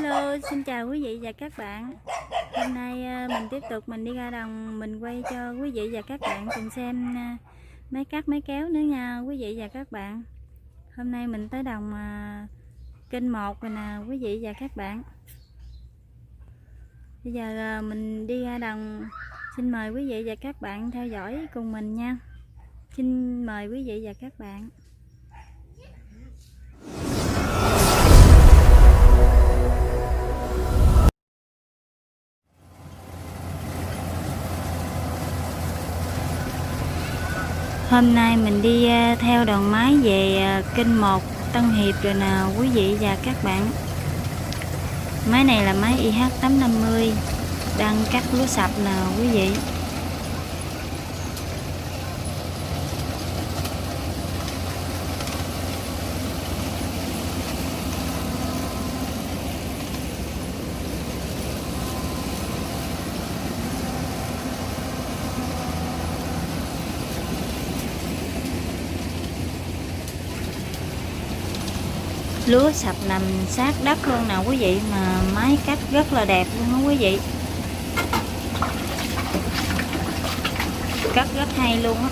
Hello, xin chào quý vị và các bạn. Hôm nay mình tiếp tục đi ra đồng, mình quay cho quý vị và các bạn cùng xem máy cắt máy kéo nữa nha quý vị và các bạn. Hôm nay mình tới đồng kênh 1 rồi nè quý vị và các bạn. Bây giờ mình đi ra đồng, xin mời quý vị và các bạn theo dõi cùng mình nha. Xin mời quý vị và các bạn. Hôm nay mình đi theo đoàn máy về kênh 1 Tân Hiệp rồi nè quý vị và các bạn. Máy này là máy IH850 đang cắt lúa sạch nè quý vị. Lúa sạch nằm sát đất luôn nè quý vị, mà máy cắt rất là đẹp luôn đó quý vị. Cắt rất hay luôn á.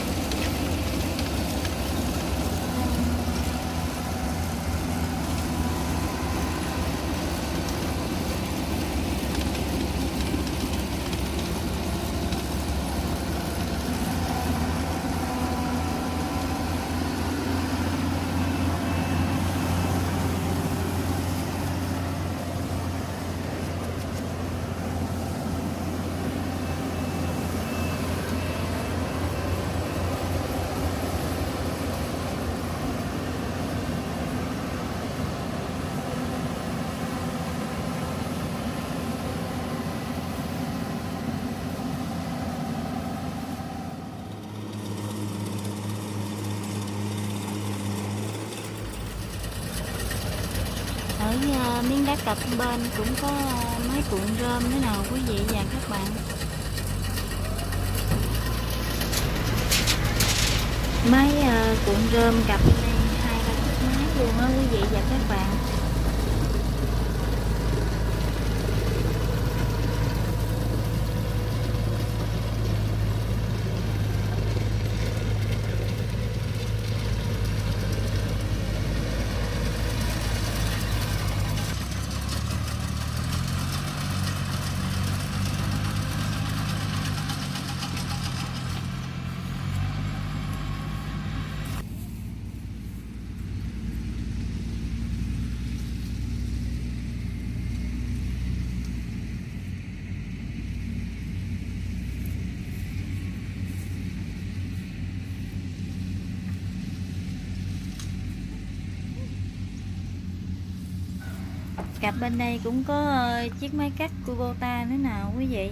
Ở miếng đất cặp bên cũng có máy cuộn rơm nữa nào quý vị và các bạn. Máy cuộn rơm cặp bên đây 2-3 chiếc máy luôn đó quý vị và các bạn. Cặp bên đây cũng có chiếc máy cắt Kubota nữa nào quý vị.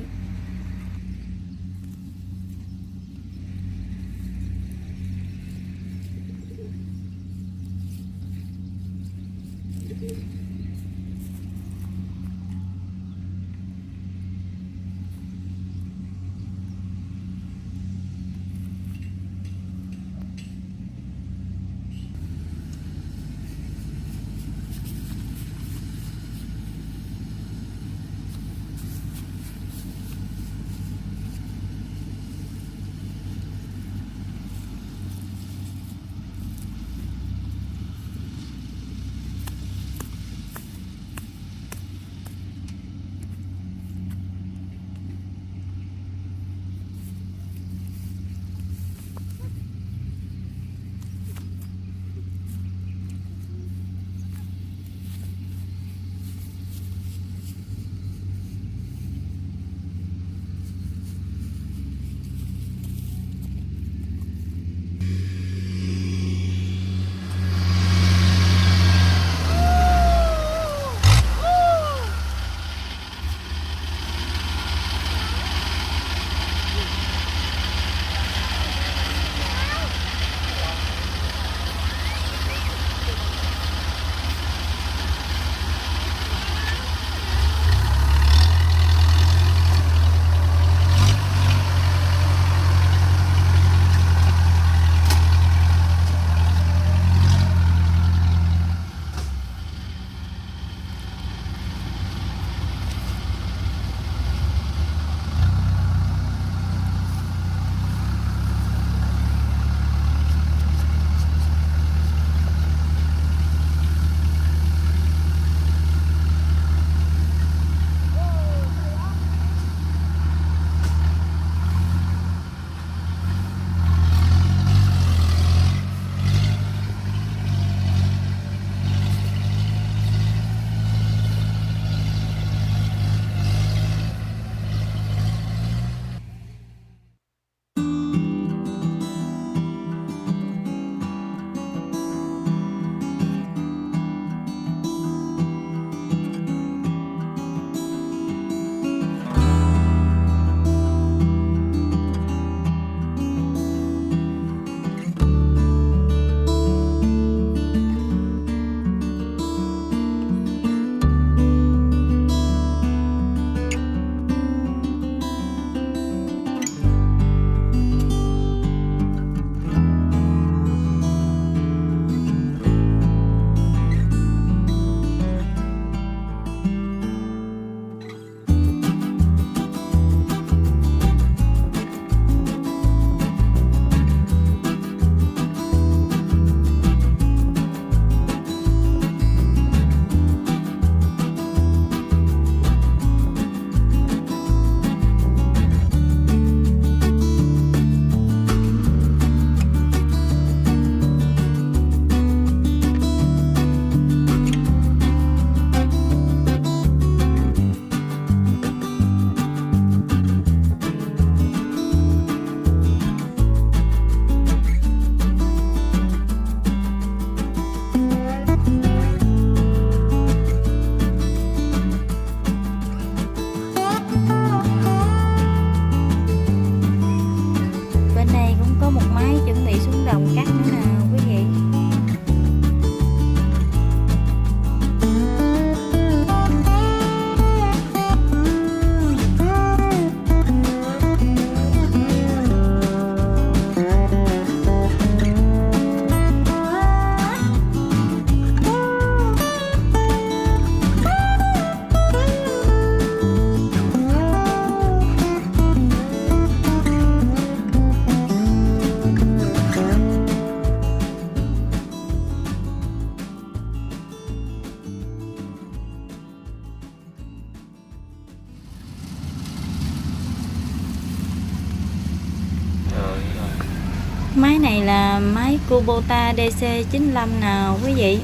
này là máy Kubota DC95 nào quý vị.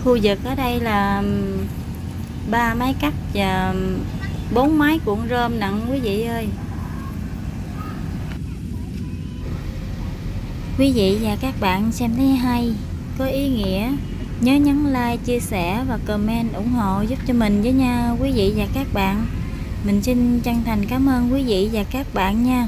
Khu vực ở đây là 3 máy cắt và 4 máy cuộn rơm nặng quý vị ơi. Quý vị và các bạn xem thấy hay, có ý nghĩa, nhớ nhấn like, chia sẻ và comment ủng hộ giúp cho mình với nha quý vị và các bạn. Mình xin chân thành cảm ơn quý vị và các bạn nha.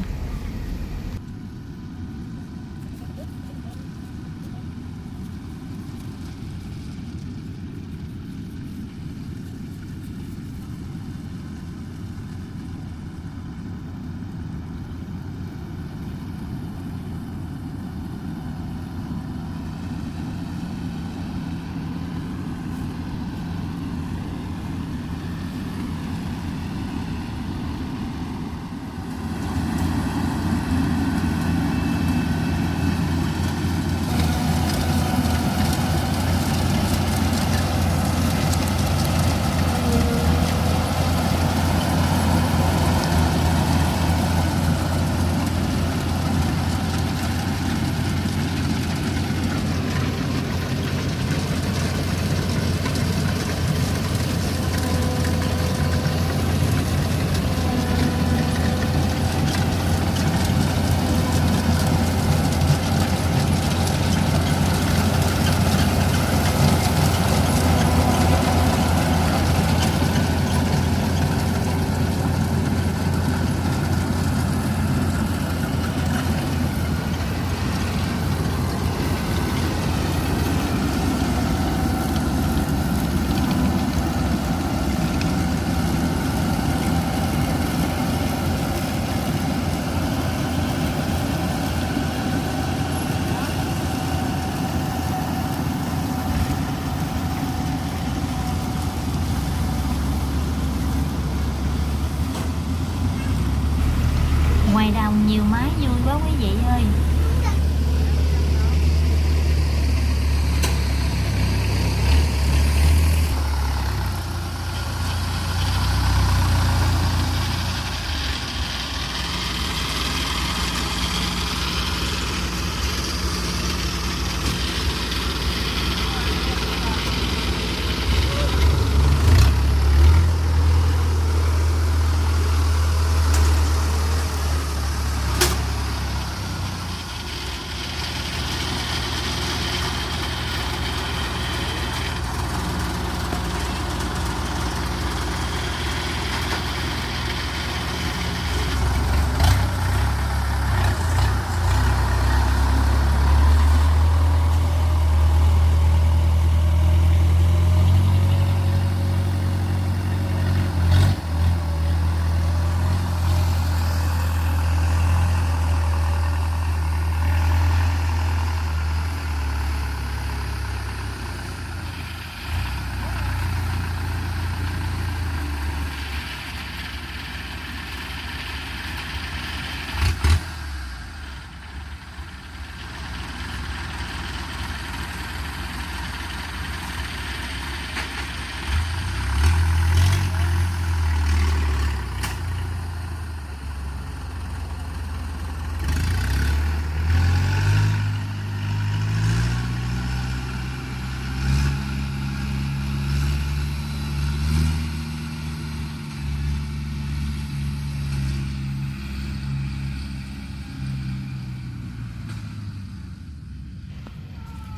Ngoài đồng nhiều máy vui quá quý vị ơi.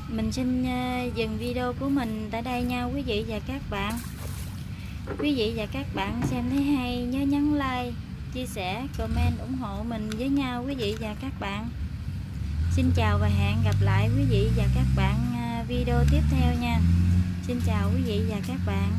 Mình xin dừng video của mình tại đây nha quý vị và các bạn. Quý vị và các bạn xem thấy hay nhớ nhấn like, chia sẻ, comment ủng hộ mình với nhau quý vị và các bạn. Xin chào và hẹn gặp lại quý vị và các bạn video tiếp theo nha. Xin chào quý vị và các bạn.